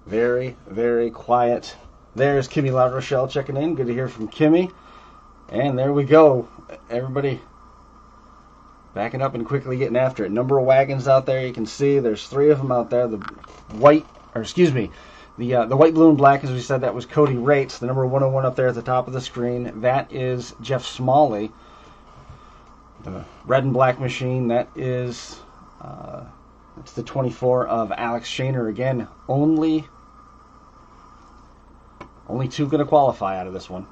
Very, very quiet. There's Kimmy La Rochelle checking in. Good to hear from Kimmy. And there we go. Everybody backing up and quickly getting after it. Number of wagons out there. You can see there's 3 of them out there. The white, or excuse me, the white, blue, and black, as we said, that was Cody Rates. The number 101 up there at the top of the screen, that is Jeff Smalley. The red and black machine, that is it's the 24 of Alex Shaner. Again, only 2 going to qualify out of this one.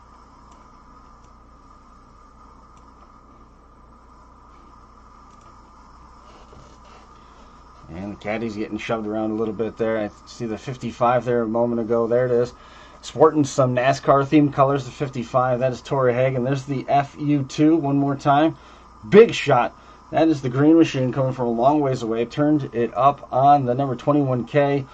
And the caddy's getting shoved around a little bit there. I see the 55 there a moment ago. There it is. Sporting some NASCAR-themed colors, the 55. That is Tori Hagen. There's the FU2 one more time. Big shot. That is the green machine coming from a long ways away. Turned it up on the number 21K.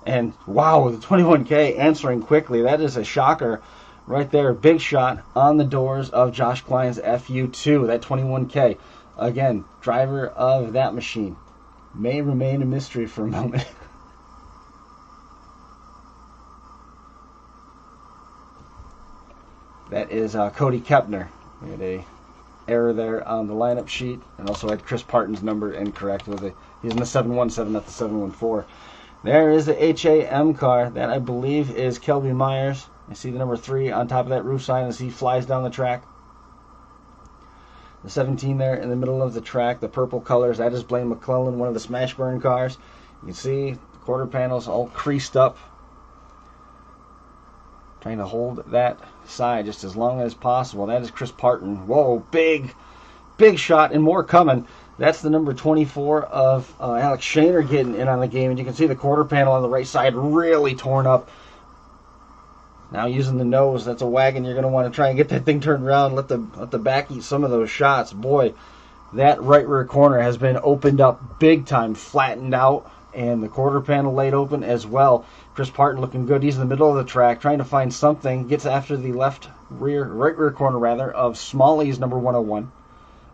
And wow, the 21K answering quickly. That is a shocker right there. Big shot on the doors of Josh Klein's FU2. That 21K. Again, driver of that machine may remain a mystery for a moment. That is Cody Kepner. We had a error there on the lineup sheet, and also had Chris Partin's number incorrect with it. He's in the 717, not the 714. There is the HAM car. That I believe is Kelby Myers. I see the number 3 on top of that roof sign as he flies down the track. The 17 there in the middle of the track, the purple colors, that is Blaine McClellan, one of the Smashburn cars. You can see the quarter panels all creased up. Trying to hold that side just as long as possible. That is Chris Partin. Whoa, big shot and more coming. That's the number 24 of Alex Shaner getting in on the game. And you can see the quarter panel on the right side really torn up. Now using the nose, that's a wagon. You're going to want to try and get that thing turned around. Let the back eat some of those shots. Boy, that right rear corner has been opened up big time, flattened out, and the quarter panel laid open as well. Chris Partin looking good. He's in the middle of the track trying to find something. Gets after the right rear corner rather of Smalley's number 101.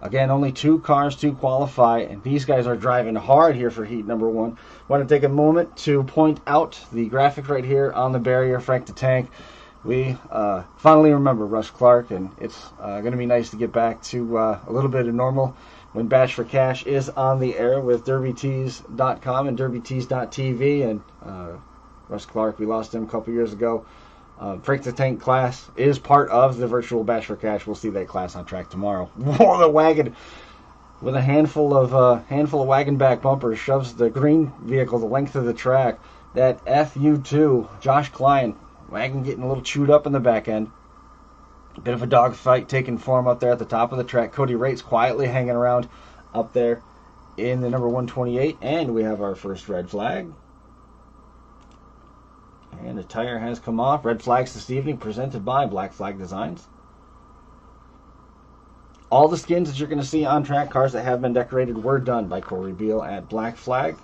Again, only 2 cars to qualify, and these guys are driving hard here for heat number 1. Want to take a moment to point out the graphic right here on the barrier, Frank the Tank. We finally remember Russ Clark, and it's going to be nice to get back to a little bit of normal when Bash for Cash is on the air with derbytees.com and derbytees.tv. And Russ Clark, we lost him a couple years ago. Frank the Tank class is part of the virtual Bash for Cash. We'll see that class on track tomorrow. Whoa, the wagon with a handful of wagon back bumpers shoves the green vehicle the length of the track. That FU2, Josh Klein, wagon getting a little chewed up in the back end. A bit of a dogfight taking form up there at the top of the track. Cody Rates quietly hanging around up there in the number 128, and we have our first red flag. And the tire has come off. Red flags this evening presented by Black Flag Designs. All the skins that you're going to see on track cars that have been decorated were done by Corey Beal at Black Flag.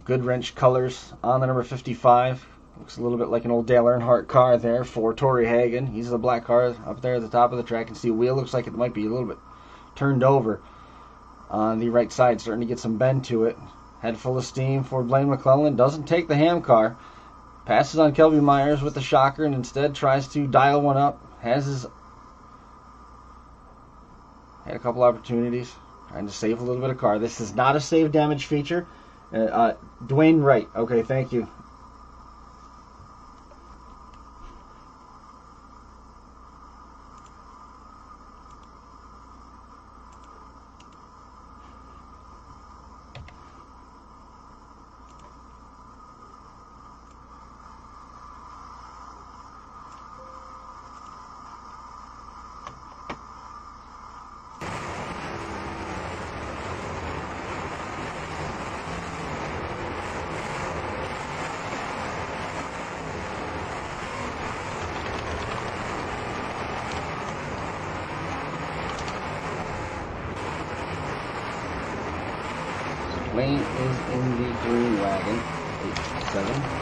Good wrench colors on the number 55. Looks a little bit like an old Dale Earnhardt car there for Tori Hagen. He's the black car up there at the top of the track. You can see a wheel looks like it might be a little bit turned over on the right side, starting to get some bend to it. Head full of steam for Blaine McClellan. Doesn't take the ham car. Passes on Kelby Myers with the shocker and instead tries to dial one up. Had a couple opportunities. Trying to save a little bit of car. This is not a save damage feature. Dwayne Wright. Okay, thank you. Wayne is in the green wagon, 8-7.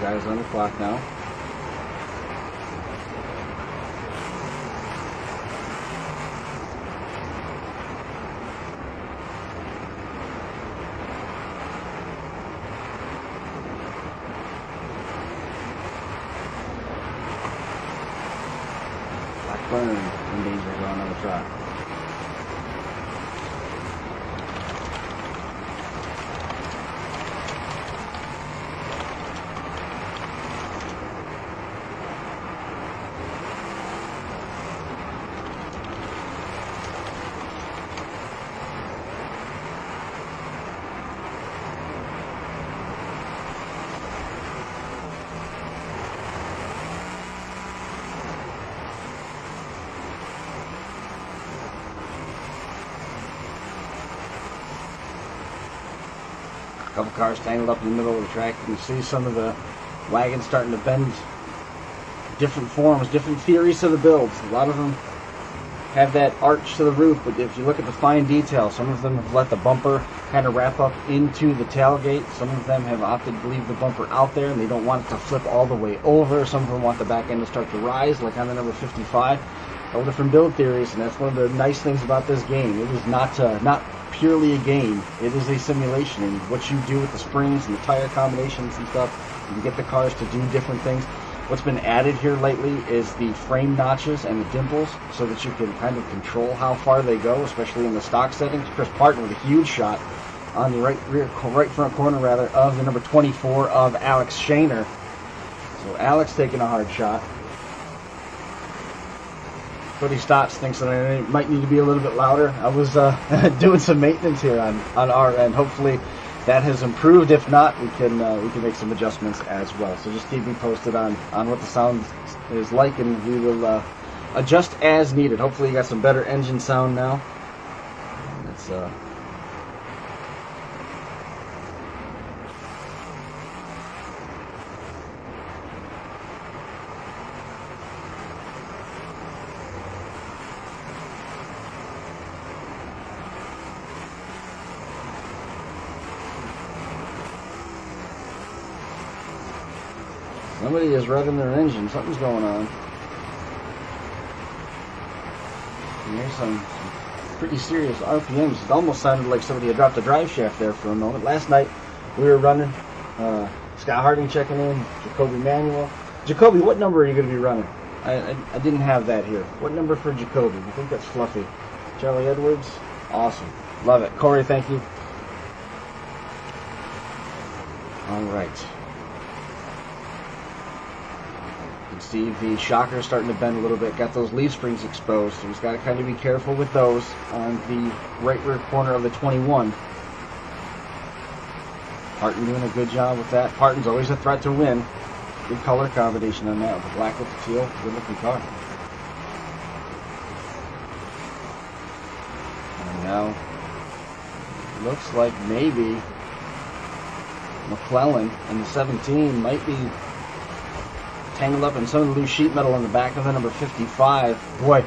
guys on the clock now. Blackburn in danger going on the track. A couple cars tangled up in the middle of the track. You can see some of the wagons starting to bend different forms, different theories to the builds. A lot of them have that arch to the roof, but if you look at the fine detail, some of them have let the bumper kind of wrap up into the tailgate. Some of them have opted to leave the bumper out there and they don't want it to flip all the way over. Some of them want the back end to start to rise, like on the number 55. All different build theories, and that's one of the nice things about this game. It is not purely a game. It is a simulation, and what you do with the springs and the tire combinations and stuff, you can get the cars to do different things. What's been added here lately is the frame notches and the dimples, so that you can kind of control how far they go, especially in the stock settings. Chris Partin with a huge shot on the right front corner rather of the number 24 of Alex Shaner. So Alex taking a hard shot. Cody Stotts thinks that I might need to be a little bit louder. I was doing some maintenance here on our end. Hopefully that has improved. If not, we can make some adjustments as well. So just keep me posted on what the sound is like, and we will adjust as needed. Hopefully you got some better engine sound now. It's somebody is revving their engine. Something's going on. And there's some pretty serious RPMs. It almost sounded like somebody had dropped a drive shaft there for a moment. Last night we were running. Scott Harding checking in. Jacoby Manuel. Jacoby, what number are you going to be running? I didn't have that here. What number for Jacoby? I think that's Fluffy. Charlie Edwards. Awesome. Love it. Corey, thank you. All right. See the shocker starting to bend a little bit. Got those leaf springs exposed, so he's got to kind of be careful with those on the right rear corner of the 21. Partin doing a good job with that. Partin's always a threat to win. Good color combination on that, with the black with the teal. Good looking car. And now looks like maybe McClellan and the 17 might be tangled up in some of the loose sheet metal on the back of the number 55. Boy,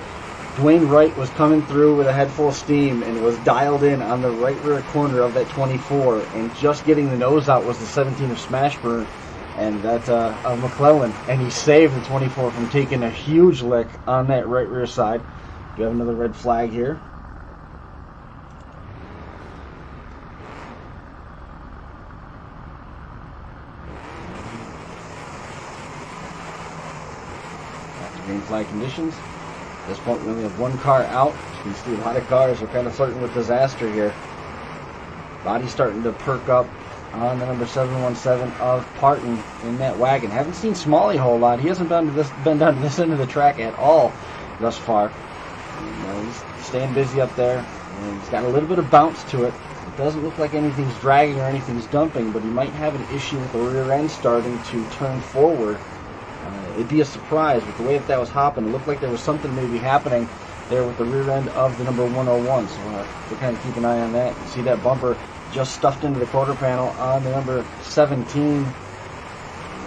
Dwayne Wright was coming through with a head full of steam and was dialed in on the right rear corner of that 24, and just getting the nose out was the 17 of Smashburn and that of McClellan, and he saved the 24 from taking a huge lick on that right rear side. We have another red flag here. Green flag conditions. At this point we only have one car out. You can see a lot of cars are kind of flirting with disaster here. Body's starting to perk up on the number 717 of Partin in that wagon. Haven't seen Smalley a whole lot. He hasn't been down to this end of the track at all thus far. He's staying busy up there. And he's got a little bit of bounce to it. It doesn't look like anything's dragging or anything's dumping, but he might have an issue with the rear end starting to turn forward. It'd be a surprise with the way that was hopping. It looked like there was something maybe happening there with the rear end of the number 101. So we'll kind of keep an eye on that. You see that bumper just stuffed into the quarter panel on the number 17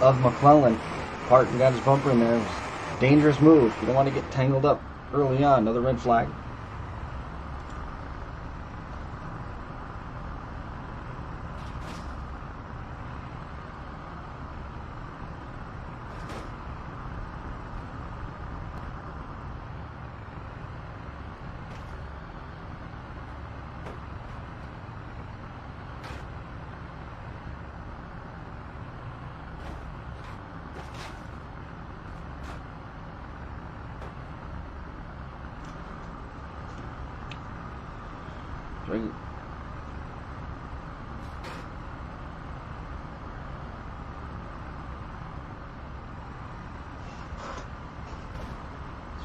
of McClellan. Partin got his bumper in there. It was a dangerous move. You don't want to get tangled up early on. Another red flag. So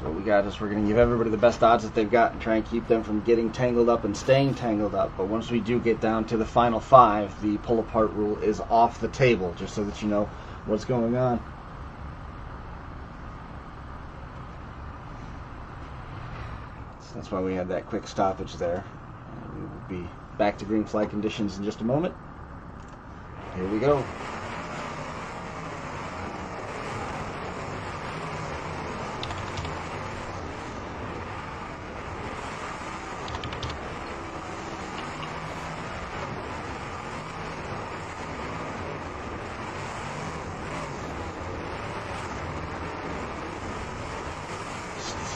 what we got is we're going to give everybody the best odds that they've got and try and keep them from getting tangled up and staying tangled up. But once we do get down to the final 5, the pull apart rule is off the table, just so that you know what's going on. So that's why we had that quick stoppage there. We will be back to green flag conditions in just a moment. Here we go.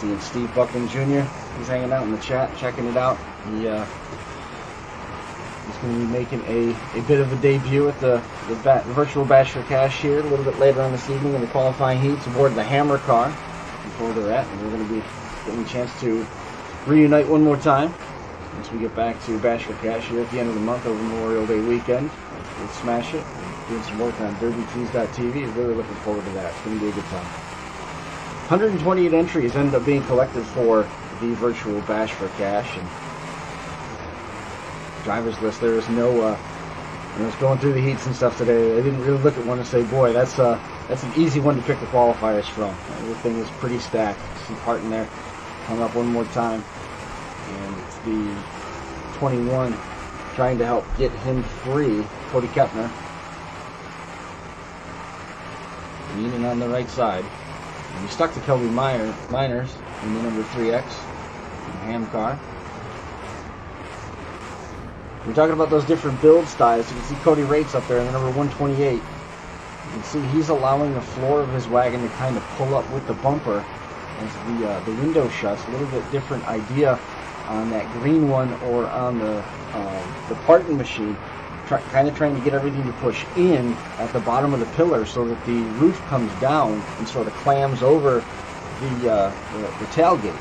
Seeing Steve Buckman Jr. He's hanging out in the chat, checking it out. He's going to be making a bit of a debut at the virtual Bash for Cash here a little bit later on this evening in the qualifying heats aboard the Hammer car. Looking forward to that, and we're going to be getting a chance to reunite one more time once we get back to Bash for Cash here at the end of the month over Memorial Day weekend. We'll smash it. We're doing some work on DerbyTees.tv. Really looking forward to that. It's going to be a good time. 128 entries ended up being collected for the virtual Bash for Cash, and drivers list. There is no. I was going through the heats and stuff today. I didn't really look at one and say, "Boy, that's an easy one to pick the qualifiers from." Everything is pretty stacked. See Partin there, hung up one more time, and it's the 21 trying to help get him free. Cody Kepner, leaning on the right side. And he stuck to Kelby Miners in the number 3X Ham car. We're talking about those different build styles. You can see Cody Rates up there in the number 128. You can see he's allowing the floor of his wagon to kind of pull up with the bumper as the window shuts. A little bit different idea on that green one or on the Partin machine. Kind of trying to get everything to push in at the bottom of the pillar so that the roof comes down and sort of clams over the tailgate.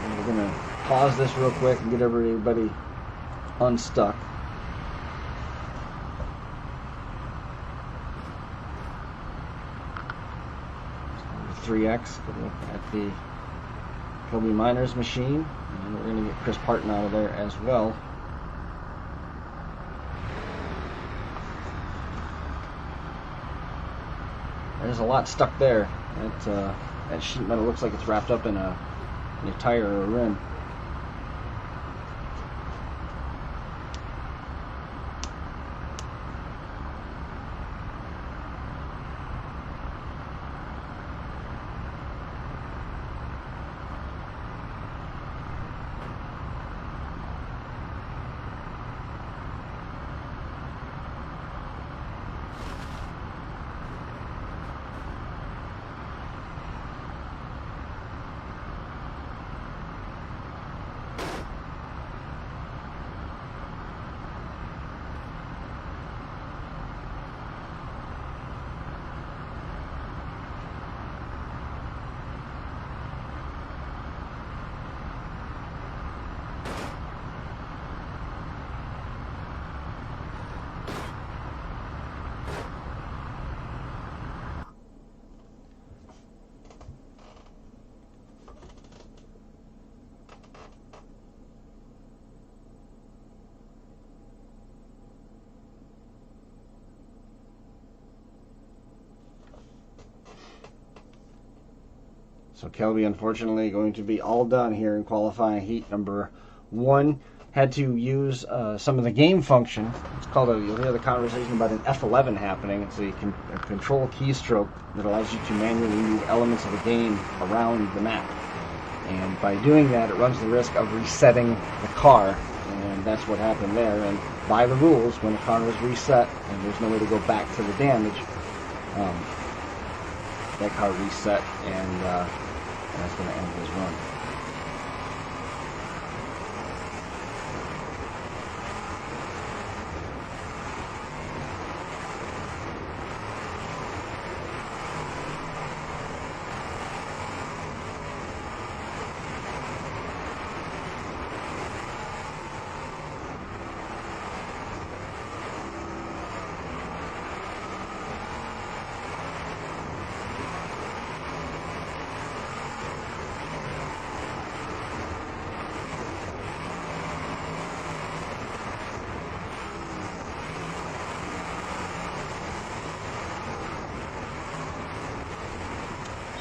And we're going to pause this real quick and get everybody unstuck. So 3X, good look at the Kelby Miners machine. And we're going to get Chris Partin out of there as well. There's a lot stuck there. That sheet metal looks like it's wrapped up in a tire or a rim. So Kelby, unfortunately, going to be all done here in qualifying heat number 1. Had to use some of the game function. It's called you'll hear the conversation about an F11 happening. It's a control keystroke that allows you to manually move elements of the game around the map. And by doing that, it runs the risk of resetting the car. And that's what happened there. And by the rules, when a car is reset and there's no way to go back to the damage, that car reset, and that's going to end his run.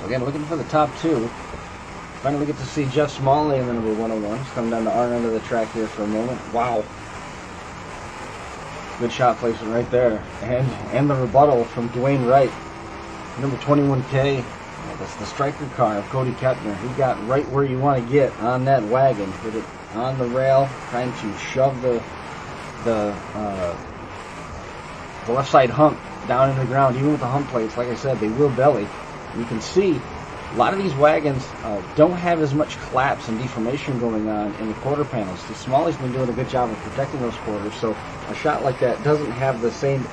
Again, looking for the top two. Finally get to see Jeff Smalley in the number 101. He's coming down to our end of the track here for a moment. Wow. Good shot placement right there. And the rebuttal from Dwayne Wright. Number 21K. That's the striker car of Cody Kettner. He got right where you want to get on that wagon. Hit it on the rail, trying to shove the left side hump down in the ground. Even with the hump plates, like I said, they will belly. You can see a lot of these wagons don't have as much collapse and deformation going on in the quarter panels. The Smalley's been doing a good job of protecting those quarters, so a shot like that doesn't have the same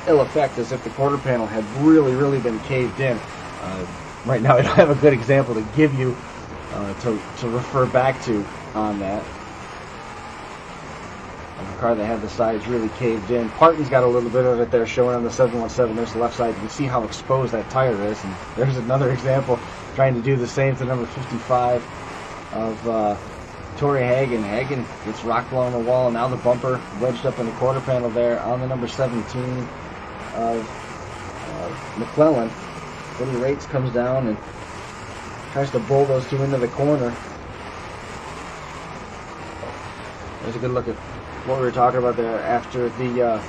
ill effect as if the quarter panel had really been caved in. Right now I don't have a good example to give you to refer back to on that. The car that had the sides really caved in. Partin's got a little bit of it there showing on the 717. There's the left side. You can see how exposed that tire is. And there's another example trying to do the same to number 55 of Torrey Hagen. Hagen gets rocked along the wall. Now the bumper wedged up in the quarter panel there on the number 17 of McClellan. Cody Rates comes down and tries to bull those two into the corner. There's a good look at what we were talking about there after the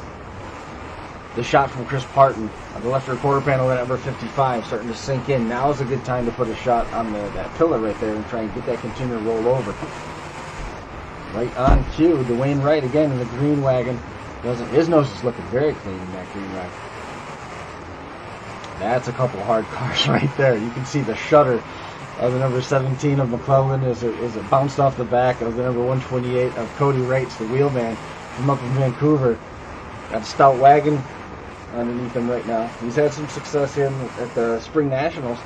shot from Chris Partin. The left rear quarter panel at number 55 starting to sink in. Now is a good time to put a shot on that pillar right there and try and get that container roll over. Right on cue, Dwayne Wright again in the green wagon. His nose is looking very clean in that green wagon. That's a couple hard cars right there. You can see the shutter of the number 17 of McClellan as it bounced off the back of the number 128 of Cody Rates, the wheelman from up in Vancouver. Got a stout wagon underneath him right now. He's had some success here at the Spring Nationals.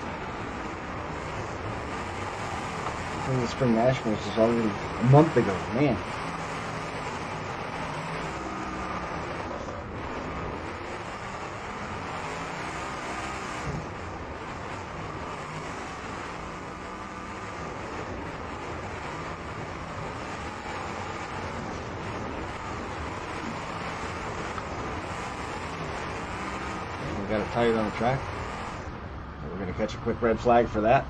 I think the Spring Nationals was already a month ago. Man. Got it tired on the track. We're going to catch a quick red flag for that.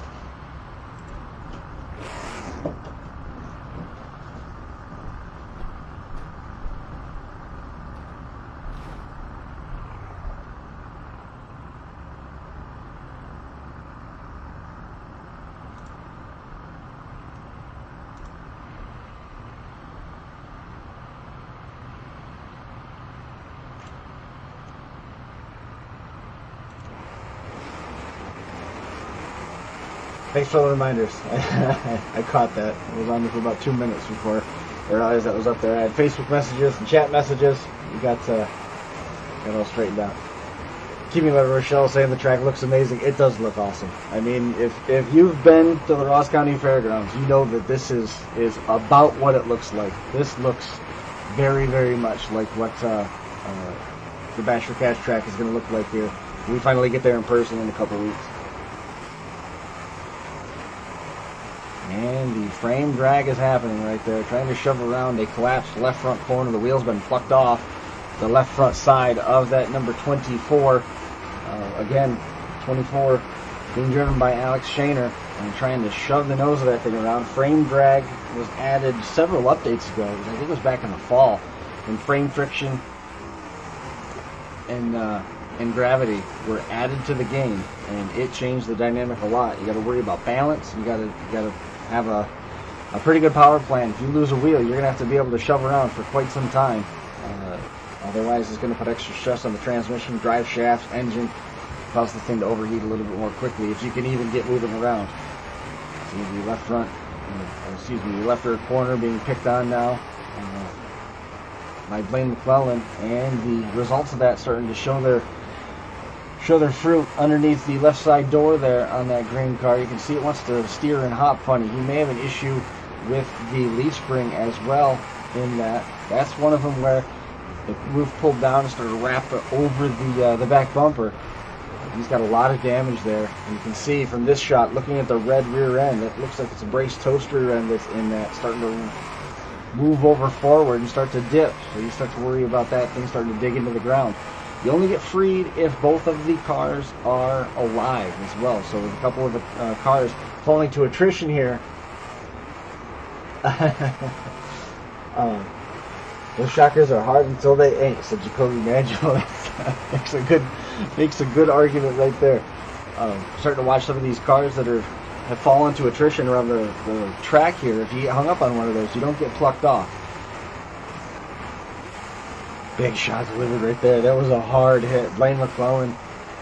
Thanks for the reminders. I caught that. I was on there for about 2 minutes before I realized that was up there. I had Facebook messages and chat messages. We got all straightened out. Keeping Letter Rochelle saying the track looks amazing. It does look awesome. I mean, if you've been to the Ross County Fairgrounds, you know that this is about what it looks like. This looks very much like what the Bash for Cash track is going to look like here. We finally get there in person in a couple weeks. And the frame drag is happening right there. Trying to shove around a collapsed left front corner. The wheel's been plucked off the left front side of that number 24. Again, 24 being driven by Alex Shaner and trying to shove the nose of that thing around. Frame drag was added several updates ago. I think it was back in the fall. And frame friction and gravity were added to the game, and it changed the dynamic a lot. You got to worry about balance. You got to have a pretty good power plan. If you lose a wheel, you're gonna have to be able to shove around for quite some time. Otherwise, it's gonna put extra stress on the transmission, drive shafts, engine, cause the thing to overheat a little bit more quickly. If you can even get moving around. So the left front, the left rear corner being picked on now by Blaine McClellan, and the results of that starting to show their fruit underneath the left side door there on that green car. You can see it wants to steer and hop funny. He may have an issue with the leaf spring as well in that. That's one of them where the roof pulled down and started to wrap over the back bumper. He's got a lot of damage there. And you can see from this shot, looking at the red rear end, it looks like it's a braced toast rear end that's in that, starting to move over forward and start to dip. So you start to worry about that thing starting to dig into the ground. You only get freed if both of the cars are alive as well. So with a couple of cars falling to attrition here. Those shockers are hard until they ain't, said Jacoby Maggio. makes a good argument right there. Starting to watch some of these cars that have fallen to attrition around the track here. If you get hung up on one of those, you don't get plucked off. Big shot delivered right there. That was a hard hit. Blaine McClellan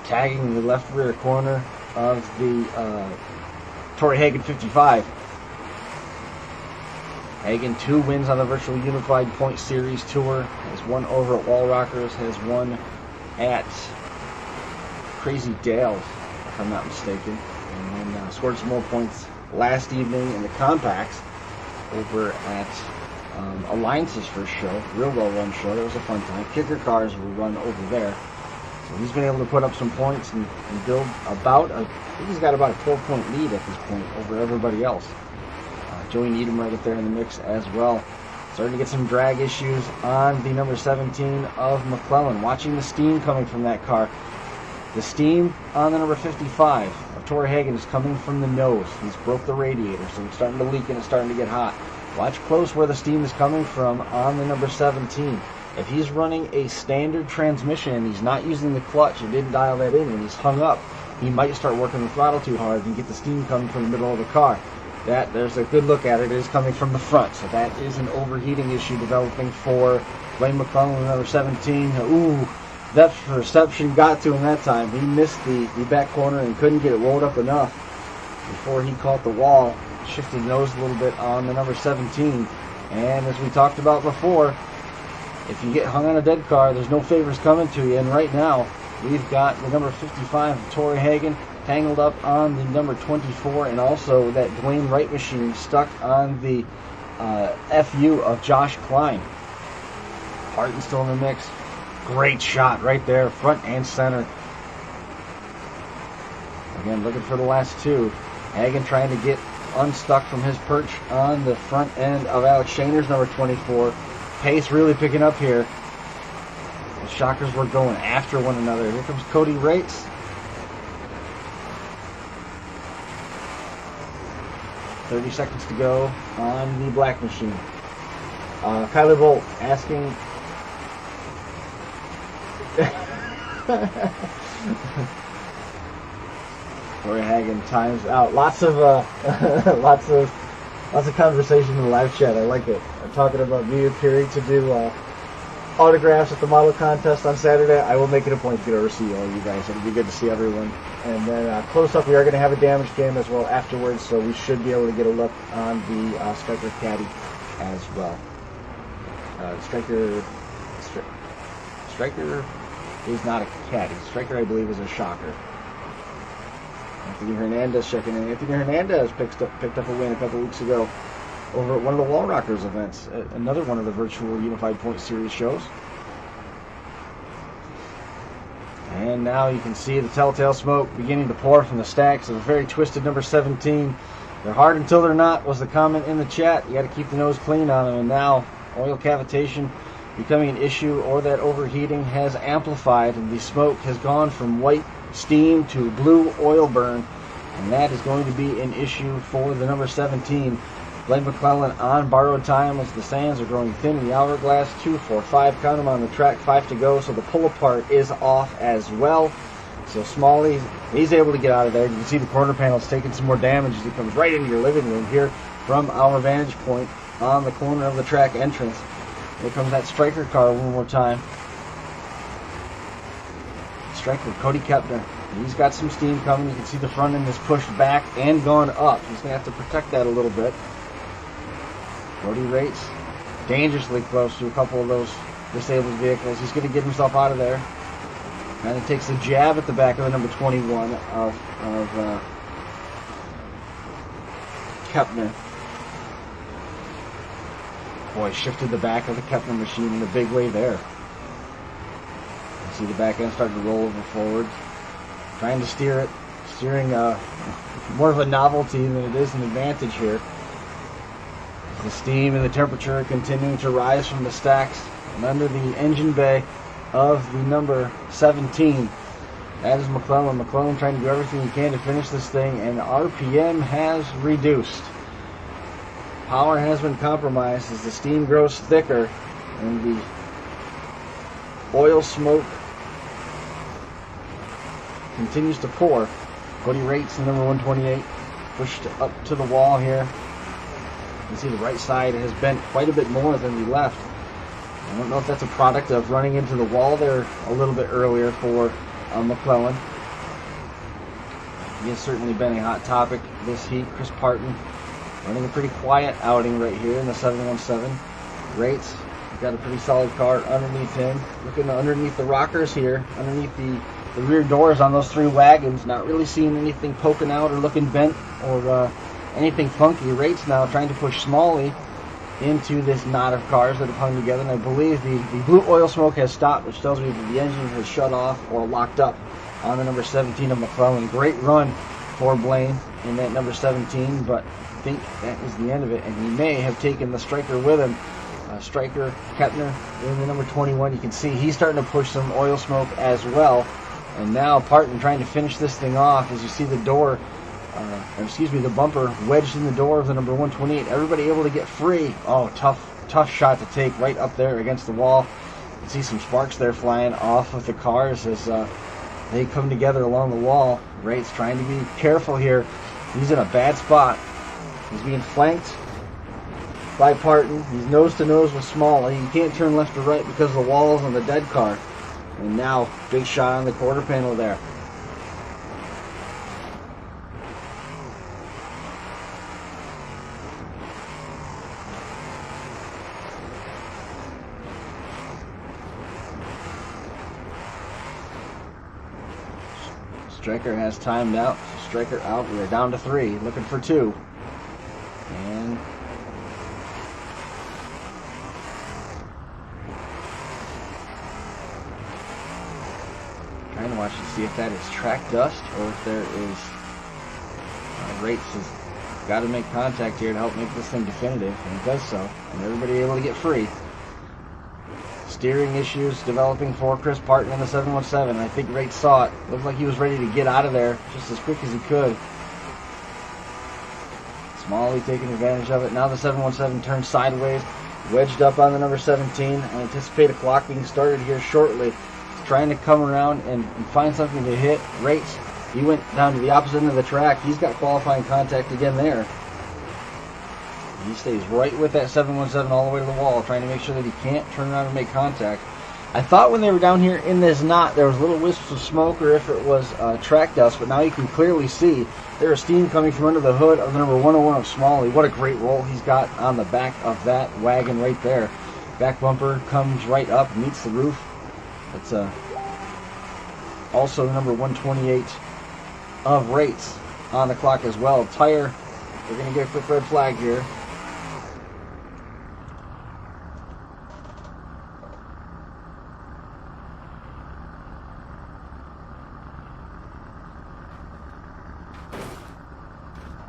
tagging the left rear corner of the Torrey Hagen 55. Hagen 2 wins on the Virtual Unified Point Series Tour. Has one over at Wall Rockers. Has one at Crazy Dale's, if I'm not mistaken. And then scored some more points last evening in the compacts over at Alliance's first show. Real well run show. That was a fun time. Kicker cars were run over there. So he's been able to put up some points and build about, I think he's got about a 12-point lead at this point over everybody else. Joey Needham right up there in the mix as well. Starting to get some drag issues on the number 17 of McClellan. Watching the steam coming from that car. The steam on the number 55 of Torrey Hagen is coming from the nose. He's broke the radiator, so it's starting to leak and it's starting to get hot. Watch close where the steam is coming from on the number 17. If he's running a standard transmission and he's not using the clutch and didn't dial that in and he's hung up, he might start working the throttle too hard and get the steam coming from the middle of the car. There's a good look at it. It is coming from the front, so that is an overheating issue developing for Blaine McClellan, number 17. Ooh, that reception got to him that time. He missed the back corner and couldn't get it rolled up enough before he caught the wall. Shifted nose a little bit on the number 17. And as we talked about before, if you get hung on a dead car, there's no favors coming to you. And right now, we've got the number 55 of Torrey Hagen tangled up on the number 24, and also that Dwayne Wright machine stuck on the FU of Josh Klein. Partin still in the mix. Great shot right there, front and center. Again, looking for the last two. Hagen trying to get unstuck from his perch on the front end of Alex Shaner's number 24. Pace really picking up here. The shockers were going after one another. Here comes Cody Rates. 30 seconds to go on the black machine. Kyler Bolt asking Torrey Hagen times out. Lots of conversation in the live chat. I like it. I'm talking about me appearing to do autographs at the model contest on Saturday. I will make it a point to get over to see all you guys. It'll be good to see everyone. And then close up, we are going to have a damage game as well afterwards, so we should be able to get a look on the Striker Caddy as well. Striker is not a caddy. Striker, I believe, is a shocker. Anthony Hernandez checking in. Anthony Hernandez picked up a win a couple weeks ago over at one of the Wall Rockers events, another one of the Virtual Unified Point Series shows. And now you can see the telltale smoke beginning to pour from the stacks of a very twisted number 17. They're hard until they're not, was the comment in the chat. You got to keep the nose clean on them. And now oil cavitation becoming an issue, or that overheating has amplified, and the smoke has gone from white steam to blue oil burn. And that is going to be an issue for the number 17. Blaine McClellan on borrowed time as the sands are growing thin in the hourglass. 2, 4, 5, count them on the track, 5 to go. So the pull apart is off as well. So Smalley, he's able to get out of there. You can see the corner panel's taking some more damage as he comes right into your living room here from our vantage point on the corner of the track entrance. Here comes that Striker car one more time. Striker, Cody Kepner. He's got some steam coming. You can see the front end is pushed back and gone up. He's going to have to protect that a little bit. Cody Rates dangerously close to a couple of those disabled vehicles. He's going to get himself out of there. And he takes a jab at the back of the number 21 of Kepner. Boy, shifted the back of the Kepner machine in a big way there. You see the back end starting to roll over forward. Trying to steer it. Steering more of a novelty than it is an advantage here. The steam and the temperature are continuing to rise from the stacks and under the engine bay. of the number 17. That is McClellan. McClellan trying to do everything he can to finish this thing, and RPM has reduced. Power has been compromised as the steam grows thicker and the oil smoke continues to pour. Cody Rates, the number 128, pushed up to the wall here. You can see the right side has bent quite a bit more than the left. I don't know if that's a product of running into the wall there a little bit earlier for McClellan. He has certainly been a hot topic this heat. Chris Partin running a pretty quiet outing right here in the 717. Rates got a pretty solid car underneath him. Looking underneath the rockers here, underneath the rear doors on those three wagons, not really seeing anything poking out or looking bent or anything funky. Rates now trying to push Smalley into this knot of cars that have hung together, and I believe the blue oil smoke has stopped, which tells me that the engine has shut off or locked up on the number 17 of McClellan. Great run for Blaine in that number 17, but I think that is the end of it, and he may have taken the striker with him. Striker Kepner in the number 21. You can see he's starting to push some oil smoke as well, and now Partin trying to finish this thing off as you see the door, the bumper wedged in the door of the number 128. Everybody able to get free. Oh, tough shot to take right up there against the wall. You can see some sparks there flying off of the cars as they come together along the wall. Rates trying to be careful here. He's in a bad spot. He's being flanked by Partin. He's nose to nose with Smalley. You can't turn left or right because of the walls on the dead car. And now, big shot on the quarter panel there. Striker has timed out. Striker out. We are down to 3, looking for 2. And trying to watch to see if that is track dust or if there is Rates has got to make contact here to help make this thing definitive, and it does so, and everybody able to get free. Steering issues developing for Chris Partin in the 717. I think Rates saw it. Looked like he was ready to get out of there just as quick as he could. Smalley taking advantage of it. Now the 717 turns sideways, wedged up on the number 17. I anticipate a clock being started here shortly. Trying to come around and find something to hit. Rates, he went down to the opposite end of the track. He's got qualifying contact again there. He stays right with that 717 all the way to the wall, trying to make sure that he can't turn around and make contact. I thought when they were down here in this knot, there was little wisps of smoke or if it was track dust, but now you can clearly see there is steam coming from under the hood of the number 101 of Smalley. What a great roll he's got on the back of that wagon right there. Back bumper comes right up, meets the roof. It's also the number 128 of Rates on the clock as well. Tire, we're going to get a quick red flag here.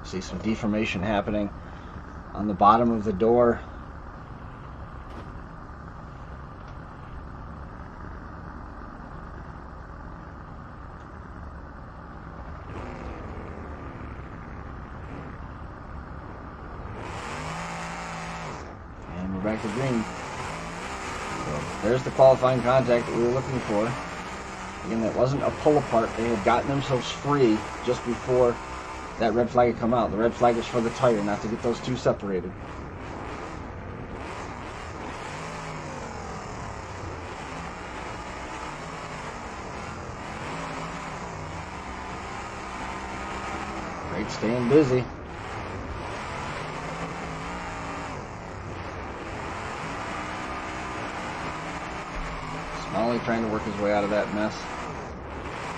See some deformation happening on the bottom of the door. And we're back to green. So there's the qualifying contact that we were looking for. Again, that wasn't a pull apart. They had gotten themselves free just before that red flag had come out. The red flag was for the tire, not to get those two separated. Great, staying busy. Smalley trying to work his way out of that mess.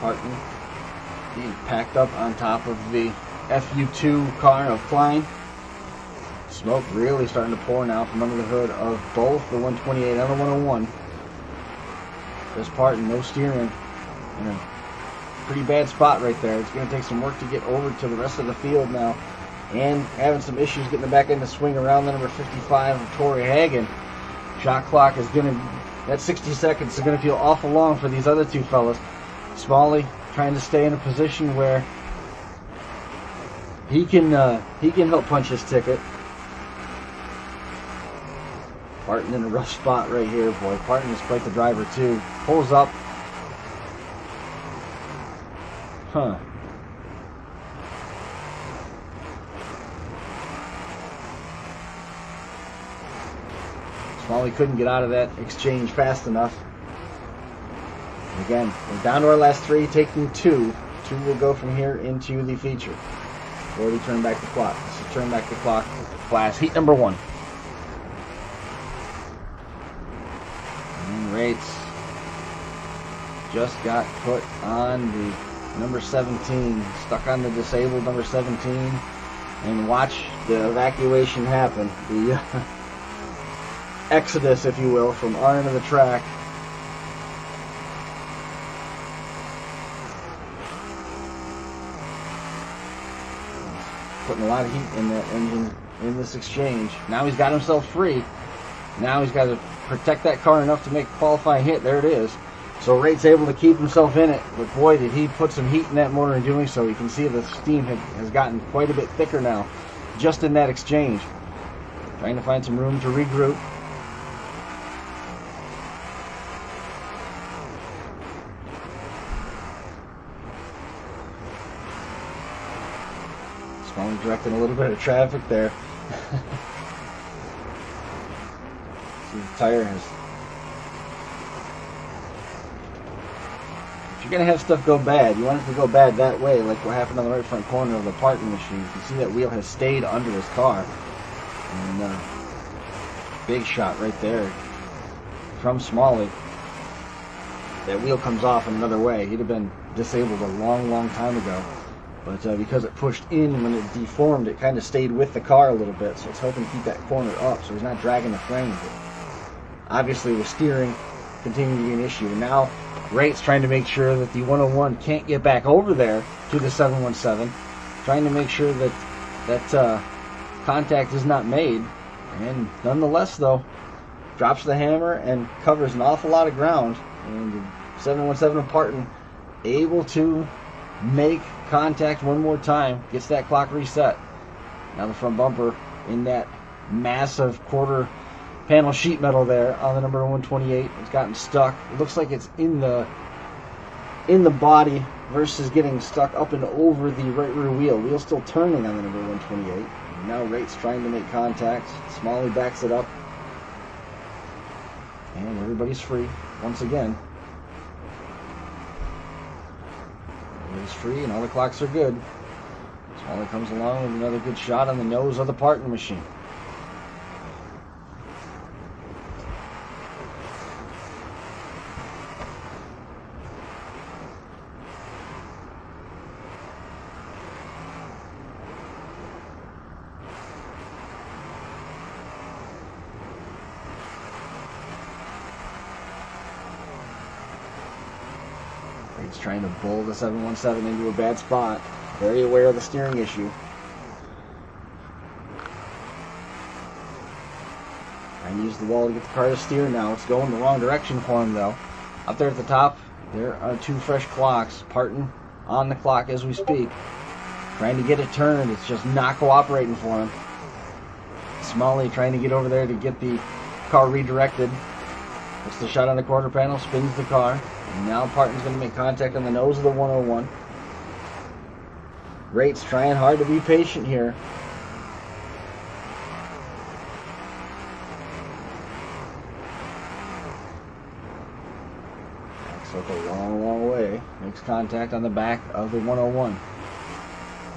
Partin being packed up on top of the FU2 car of Klein. Smoke really starting to pour now from under the hood of both the 128 and the 101. Chris Partin, no steering. In a pretty bad spot right there. It's going to take some work to get over to the rest of the field now. And having some issues getting the back end to swing around the number 55 of Torrey Hagen. Shot clock is going to That 60 seconds is going to feel awful long for these other two fellas. Smalley trying to stay in a position where he can help punch his ticket. Partin in a rough spot right here, boy. Partin is quite the driver too. Pulls up. Huh. Smalley couldn't get out of that exchange fast enough. Again, we're down to our last three, taking two. Two will go from here into the feature. Already turned back the clock. So turn back the clock. Class heat number 1. And Rates just got put on the number 17, stuck on the disabled number 17, and watch the evacuation happen. The exodus, if you will, from our end of the track. Putting a lot of heat in that engine in this exchange. Now he's got himself free. Now he's got to protect that car enough to make a qualifying hit. There it is. So Rate's able to keep himself in it, but boy, did he put some heat in that motor in doing so. You can see the steam has gotten quite a bit thicker now, just in that exchange. Trying to find some room to regroup. Smalley directing a little bit of traffic there. See, the tire has... If you're going to have stuff go bad, you want it to go bad that way, like what happened on the right front corner of the Partin machine. You can see that wheel has stayed under his car. And big shot right there from Smalley. That wheel comes off in another way. He'd have been disabled a long, long time ago. But because it pushed in when it deformed, it kind of stayed with the car a little bit, so it's helping keep that corner up so he's not dragging the frame. But obviously with steering continuing to be an issue. And now Rate's trying to make sure that the 101 can't get back over there to the 717, trying to make sure that that contact is not made. And nonetheless, though, drops the hammer and covers an awful lot of ground. And the 717 of Partin able to make contact one more time, gets that clock reset. Now the front bumper in that massive quarter panel sheet metal there on the number 128 has gotten stuck. It looks like it's in the body versus getting stuck up and over the right rear wheel. Wheel's still turning on the number 128. And now Rate's trying to make contact. Smalley backs it up. And everybody's free once again. Everybody's free and all the clocks are good. Smalley comes along with another good shot on the nose of the Partin machine. He's trying to bull the 717 into a bad spot. Very aware of the steering issue. Trying to use the wall to get the car to steer now. It's going the wrong direction for him, though. Up there at the top, there are two fresh clocks. Partin on the clock as we speak. Trying to get it turned. It's just not cooperating for him. Smalley trying to get over there to get the car redirected. Puts the shot on the quarter panel, spins the car. And now Partin's going to make contact on the nose of the 101. Rate's trying hard to be patient here. Backs up a long, long way. Makes contact on the back of the 101.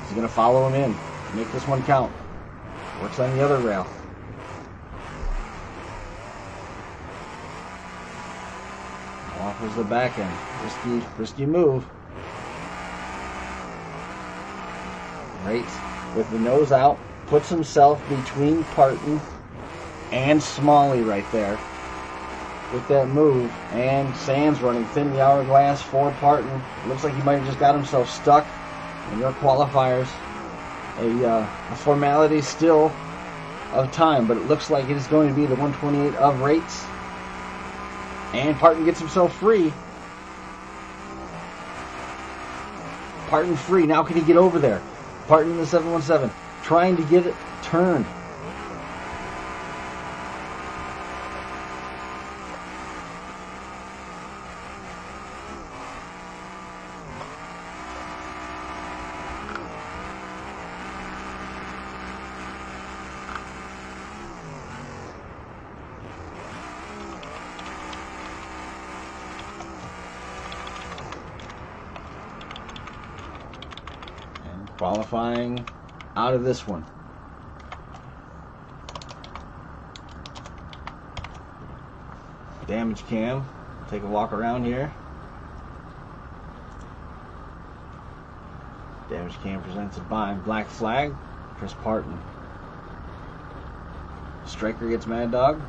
He's going to follow him in. Make this one count. Works on the other rail. Offers the back end. Risky move. Rate with the nose out. Puts himself between Partin and Smalley right there with that move. And Sands running thin the hourglass for Partin. Looks like he might have just got himself stuck in your qualifiers. A formality still of time, but it looks like it is going to be the 128 of Rates. And Partin gets himself free. Partin free. Now can he get over there? Partin in the 717. Trying to get it turned. Qualifying out of this one. Damage cam. Take a walk around here. Damage cam presented by Black Flag. Chris Partin. Striker gets Mad Dog.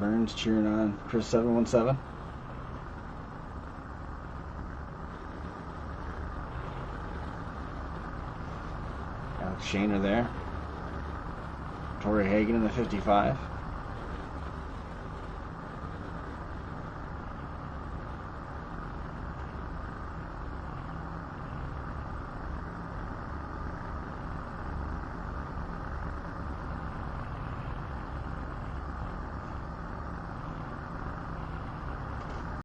Burns cheering on Chris 717. Alex Shaner there. Torrey Hagen in the 55.